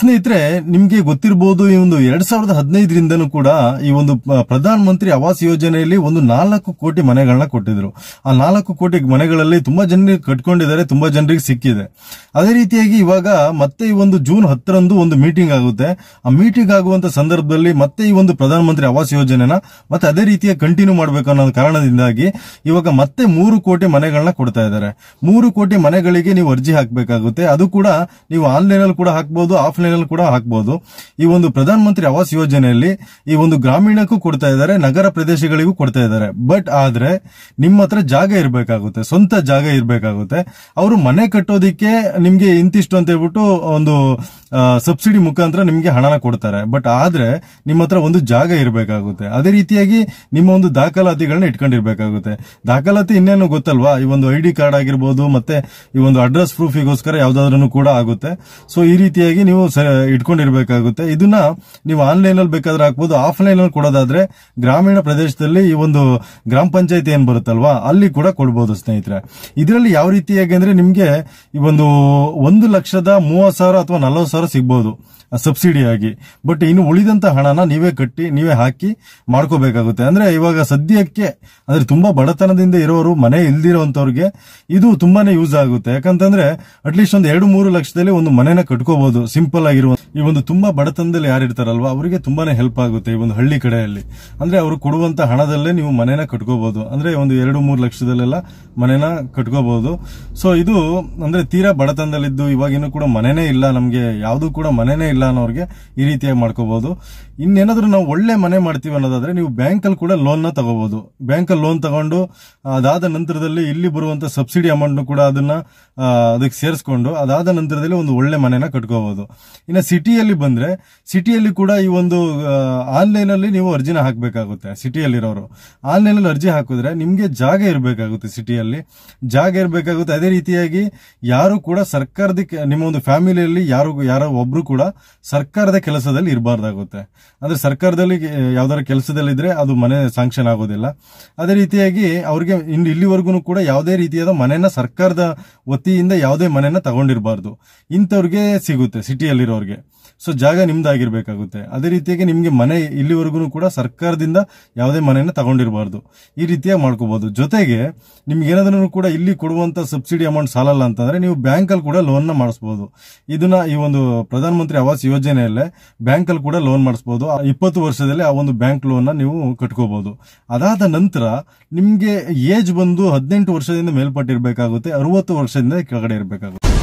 ಸ್ನೇಹಿತರೆ, ನಿಮ್ಗೆ ಗೊತ್ತಿರಬಹುದು, ಈ ಒಂದು 2015ರಿಂದನೂ ಕೂಡ ಈ ಒಂದು ಪ್ರಧಾನ ಮಂತ್ರಿ ಆವಾಸ್ ಯೋಜನೆಯಲ್ಲಿ ಒಂದು 4 ಕೋಟಿ ಮನೆಗಳನ್ನ ಕೊಟ್ಟಿದ್ರು. ಆ 4 ಕೋಟಿ ಮನೆಗಳಲ್ಲಿ ತುಂಬಾ ಜನರಿಗೆ ಕಟ್ಕೊಂಡಿದ್ದಾರೆ, ತುಂಬಾ ಜನರಿಗೆ ಸಿಕ್ಕಿದೆ. ಅದೇ ರೀತಿಯಾಗಿ ಇವಾಗ ಮತ್ತೆ ಈ ಒಂದು ಜೂನ್ 10ರಂದು ಒಂದು ಮೀಟಿಂಗ್ ಆಗುತ್ತೆ. ಆ ಮೀಟಿಂಗ್ ಆಗುವಂತ ಸಂದರ್ಭದಲ್ಲಿ ಮತ್ತೆ ಈ ಒಂದು ಪ್ರಧಾನ ಮಂತ್ರಿ ಆವಾಸ್ ಯೋಜನೆನ ಮತ್ತೆ ಅದೇ ರೀತಿಯ ಕಂಟಿನ್ಯೂ ಮಾಡಬೇಕು ಅನ್ನೋ ಕಾರಣದಿಂದಾಗಿ ಇವಾಗ ಮತ್ತೆ 3 ಕೋಟಿ ಮನೆಗಳನ್ನ ಕೊಡ್ತಾ ಇದ್ದಾರೆ. 3 ಕೋಟಿ ಮನೆಗಳಿಗೆ ನೀವು ಅರ್ಜಿ ಹಾಕಬೇಕಾಗುತ್ತೆ. ಅದು ಕೂಡ ನೀವು ಆನ್ಲೈನ್ ಅಲ್ಲಿ ಕೂಡ ಹಾಕಬಹುದು, ಆಫ್ಲೈನ್ ಅಲ್ಲಿ ಕೂಡ ಹಾಕಬಹುದು. ಈ ಒಂದು ಪ್ರಧಾನ ಮಂತ್ರಿ ಆವಾಸ್ ಯೋಜನೆಯಲ್ಲಿ ಈ ಒಂದು ಗ್ರಾಮೀಣಕ್ಕೂ ಕೊಡ್ತಾ ಇದ್ದಾರೆ, ನಗರ ಪ್ರದೇಶಗಳಿಗೂ ಕೊಡ್ತಾ ಇದ್ದಾರೆ. ಬಟ್ ಆದ್ರೆ ನಿಮ್ಮ ಹತ್ರ ಜಾಗ ಇರಬೇಕಾಗುತ್ತೆ, ಸ್ವಂತ ಜಾಗ ಇರಬೇಕಾಗುತ್ತೆ. ಅವರು ಮನೆ ಕಟ್ಟೋದಿಕ್ಕೆ ನಿಮ್ಗೆ ಇಂತಿಷ್ಟು ಅಂತ ಹೇಳ್ಬಿಟ್ಟು ಒಂದು ಸಬ್ಸಿಡಿ ಮುಖಾಂತರ ನಿಮ್ಗೆ ಹಣನ ಕೊಡ್ತಾರೆ. ಬಟ್ ಆದ್ರೆ ನಿಮ್ಮ ಹತ್ರ ಒಂದು ಜಾಗ ಇರಬೇಕಾಗುತ್ತೆ. ಅದೇ ರೀತಿಯಾಗಿ ನಿಮ್ಮ ಒಂದು ದಾಖಲಾತಿಗಳನ್ನ ಇಟ್ಕೊಂಡಿರ್ಬೇಕಾಗುತ್ತೆ. ದಾಖಲಾತಿ ಇನ್ನೇನು ಗೊತ್ತಲ್ವಾ, ಈ ಒಂದು ಐಡಿ ಕಾರ್ಡ್ ಆಗಿರ್ಬೋದು, ಮತ್ತೆ ಈ ಒಂದು ಅಡ್ರೆಸ್ ಪ್ರೂಫಿಗೋಸ್ಕರ ಯಾವ್ದಾದ್ರೂ ಕೂಡ ಆಗುತ್ತೆ. ಸೊ ಈ ರೀತಿಯಾಗಿ ನೀವು ಇಟ್ಕೊಂಡಿರ್ಬೇಕಾಗುತ್ತೆ. ಇದನ್ನ ನೀವು ಆನ್ಲೈನ್ ಅಲ್ಲಿ ಬೇಕಾದ್ರೆ ಹಾಕ್ಬೋದು, ಆಫ್ಲೈನ್ ಅಲ್ಲಿ ಕೊಡೋದಾದ್ರೆ ಗ್ರಾಮೀಣ ಪ್ರದೇಶದಲ್ಲಿ ಈ ಒಂದು ಗ್ರಾಮ ಪಂಚಾಯತಿ ಏನ್ ಬರುತ್ತಲ್ವಾ, ಅಲ್ಲಿ ಕೂಡ ಕೊಡಬಹುದು ಸ್ನೇಹಿತರೆ. ಇದರಲ್ಲಿ ಯಾವ ರೀತಿಯಾಗಿ ಅಂದ್ರೆ ನಿಮ್ಗೆ ಈ ಒಂದು 1,30,000 ಅಥವಾ 40,000 ಸಿಗ್ಬಹುದು ಸಬ್ಸಿಡಿ ಆಗಿ. ಬಟ್ ಇನ್ನು ಉಳಿದಂತ ಹಣನ ನೀವೇ ಕಟ್ಟಿ ನೀವೇ ಹಾಕಿ ಮಾಡ್ಕೋಬೇಕಾಗುತ್ತೆ. ಅಂದ್ರೆ ಇವಾಗ ಸದ್ಯಕ್ಕೆ ಅಂದ್ರೆ ತುಂಬಾ ಬಡತನದಿಂದ ಇರೋರು, ಮನೆ ಇಲ್ದಿರೋಂತವ್ರಿಗೆ ಇದು ತುಂಬಾನೇ ಯೂಸ್ ಆಗುತ್ತೆ. ಯಾಕಂತಂದ್ರೆ ಅಟ್ಲೀಸ್ಟ್ ಒಂದು 2-3 ಲಕ್ಷದಲ್ಲಿ ಒಂದು ಮನೆನ ಕಟ್ಕೋಬಹುದು ಸಿಂಪಲ್ ಆಗಿರುವ. ಈ ಒಂದು ತುಂಬಾ ಬಡತನದಲ್ಲಿ ಯಾರು ಇರ್ತಾರಲ್ವಾ, ಅವರಿಗೆ ತುಂಬಾನೇ ಹೆಲ್ಪ್ ಆಗುತ್ತೆ ಈ ಒಂದು ಹಳ್ಳಿ ಕಡೆಯಲ್ಲಿ. ಅಂದ್ರೆ ಅವರು ಕೊಡುವಂತ ಹಣದಲ್ಲೇ ನೀವು ಮನೆನ ಕಟ್ಕೋಬಹುದು. ಅಂದ್ರೆ ಒಂದು 2-3 ಲಕ್ಷದಲ್ಲೆಲ್ಲ ಮನೆನ ಕಟ್ಕೋಬಹುದು. ಸೊ ಇದು ಅಂದ್ರೆ ತೀರಾ ಬಡತನದಲ್ಲಿದ್ದು ಇವಾಗಿನ್ನೂ ಕೂಡ ಮನೆನೇ ಇಲ್ಲ, ನಮ್ಗೆ ಯಾವ್ದು ಕೂಡ ಮನೆನೇ ಇಲ್ಲ ಅನ್ನೋರಿಗೆ ಈ ರೀತಿಯಾಗಿ ಮಾಡ್ಕೋಬಹುದು. ಇನ್ನೇನಾದ್ರೂ ನಾವು ಒಳ್ಳೆ ಮನೆ ಮಾಡ್ತೀವಿ ಅನ್ನೋದಾದ್ರೆ ನೀವು ಬ್ಯಾಂಕ್ ಅಲ್ಲಿ ಕೂಡ ಲೋನ್ ನ ತಗೋಬಹುದು. ಬ್ಯಾಂಕ್ ಅಲ್ಲಿ ಲೋನ್ ತಗೊಂಡು ಅದಾದ ನಂತರದಲ್ಲಿ ಇಲ್ಲಿ ಬರುವಂತ ಸಬ್ಸಿಡಿ ಅಮೌಂಟ್ ಕೂಡ ಅದಕ್ಕೆ ಸೇರಿಸ್ಕೊಂಡು ಅದಾದ ನಂತರದಲ್ಲಿ ಒಂದು ಒಳ್ಳೆ ಮನೆನ ಕಟ್ಕೋಬಹುದು. ಇನ್ನು ಸಿಟಿಯಲ್ಲಿ ಬಂದ್ರೆ ಸಿಟಿಯಲ್ಲಿ ಕೂಡ ಈ ಒಂದು ಆನ್ಲೈನ್ ಅಲ್ಲಿ ನೀವು ಅರ್ಜಿನ ಹಾಕಬೇಕಾಗುತ್ತೆ. ಸಿಟಿಯಲ್ಲಿರೋರು ಆನ್ಲೈನ್ ಅಲ್ಲಿ ಅರ್ಜಿ ಹಾಕಿದ್ರೆ ನಿಮ್ಗೆ ಜಾಗ ಇರಬೇಕಾಗುತ್ತೆ, ಸಿಟಿಯಲ್ಲಿ ಜಾಗ ಇರಬೇಕಾಗುತ್ತೆ. ಅದೇ ರೀತಿಯಾಗಿ ಯಾರು ಕೂಡ ಸರ್ಕಾರದ ನಿಮ್ಮ ಒಂದು ಫ್ಯಾಮಿಲಿಯಲ್ಲಿ ಯಾರೋ ಒಬ್ರು ಕೂಡ ಸರ್ಕಾರದ ಕೆಲಸದಲ್ಲಿ ಇರಬಾರ್ದಾಗುತ್ತೆ. ಅಂದ್ರೆ ಸರ್ಕಾರದಲ್ಲಿ ಯಾವ್ದಾರ ಕೆಲಸದಲ್ಲಿದ್ರೆ ಅದು ಮನೆ ಸ್ಯಾಂಕ್ಷನ್ ಆಗೋದಿಲ್ಲ. ಅದೇ ರೀತಿಯಾಗಿ ಅವ್ರಿಗೆ ಇಲ್ಲಿವರೆಗೂ ಕೂಡ ಯಾವುದೇ ರೀತಿಯಾದ ಮನೆನ ಸರ್ಕಾರದ ವತಿಯಿಂದ ಯಾವುದೇ ಮನೆನ ತಗೊಂಡಿರಬಾರ್ದು. ಇಂಥವ್ರಿಗೆ ಸಿಗುತ್ತೆ ಸಿಟಿಯಲ್ಲಿರೋರ್ಗೆ. ಸೊ ಜಾಗ ನಿಮ್ದಾಗಿರ್ಬೇಕಾಗುತ್ತೆ. ಅದೇ ರೀತಿಯಾಗಿ ನಿಮ್ಗೆ ಮನೆ ಇಲ್ಲಿವರೆಗೂ ಕೂಡ ಸರ್ಕಾರದಿಂದ ಯಾವುದೇ ಮನೆನ ತಗೊಂಡಿರಬಾರ್ದು. ಈ ರೀತಿಯಾಗಿ ಮಾಡ್ಕೋಬಹುದು. ಜೊತೆಗೆ ನಿಮ್ಗೆ ಏನಾದ್ರೂ ಕೂಡ ಇಲ್ಲಿ ಕೊಡುವಂತ ಸಬ್ಸಿಡಿ ಅಮೌಂಟ್ ಸಾಲಲ್ಲ ಅಂತಂದ್ರೆ ನೀವು ಬ್ಯಾಂಕ್ ಅಲ್ಲಿ ಕೂಡ ಲೋನ್ ನ ಮಾಡಿಸಬಹುದು. ಇದನ್ನ ಈ ಒಂದು ಪ್ರಧಾನ ಮಂತ್ರಿ ಆವಾಸ್ ಯೋಜನೆಯಲ್ಲೇ ಬ್ಯಾಂಕ್ ಅಲ್ಲಿ ಕೂಡ ಲೋನ್ ಮಾಡಿಸಬಹುದು. 20 ವರ್ಷದಲ್ಲಿ ಆ ಒಂದು ಬ್ಯಾಂಕ್ ಲೋನ್ ನ ನೀವು ಕಟ್ಕೋಬಹುದು. ಅದಾದ ನಂತರ ನಿಮ್ಗೆ ಏಜ್ ಬಂದು 18 ವರ್ಷದಿಂದ ಮೇಲ್ಪಟ್ಟಿರ್ಬೇಕಾಗುತ್ತೆ, 60 ವರ್ಷದಿಂದ ಕೆಳಗಡೆ ಇರಬೇಕಾಗುತ್ತೆ.